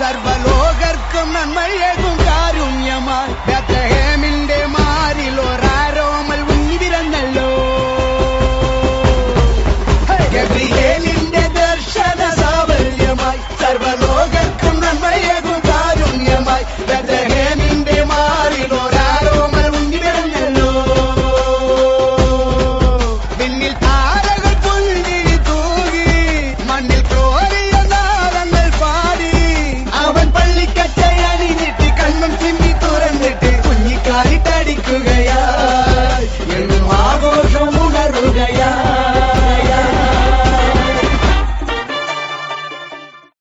സർവലോകർക്കും നന്മയേകും കാരുണ്യമായി ബേത്ലഹേമിന്റെ മാറിൽ ഒരാരോമൽ ഉണ്ണി പിറന്നല്ലോ. ഗബ്രിയേലിന്റെ ദർശന സാഫല്യമായി സർവലോകർക്കും നന്മയേകും കാരുണ്യമായി ബേത്ലഹേമിന്റെ മാറിൽ ഒരാരോമൽ ഉണ്ണി പിറന്നല്ലോ. പിന്നിൽ താരകൾ പുൽവിഴി തൂകി മണ്ണിൽ കോരിയ നാളങ്ങൾ പാടി അവൻ പള്ളിക്കച്ചയണിഞ്ഞിട്ട് കണ്ണും ചിമ്മി തുറന്നിട്ട് കുഞ്ഞിക്കാലിട്ടടിക്കുകയാ.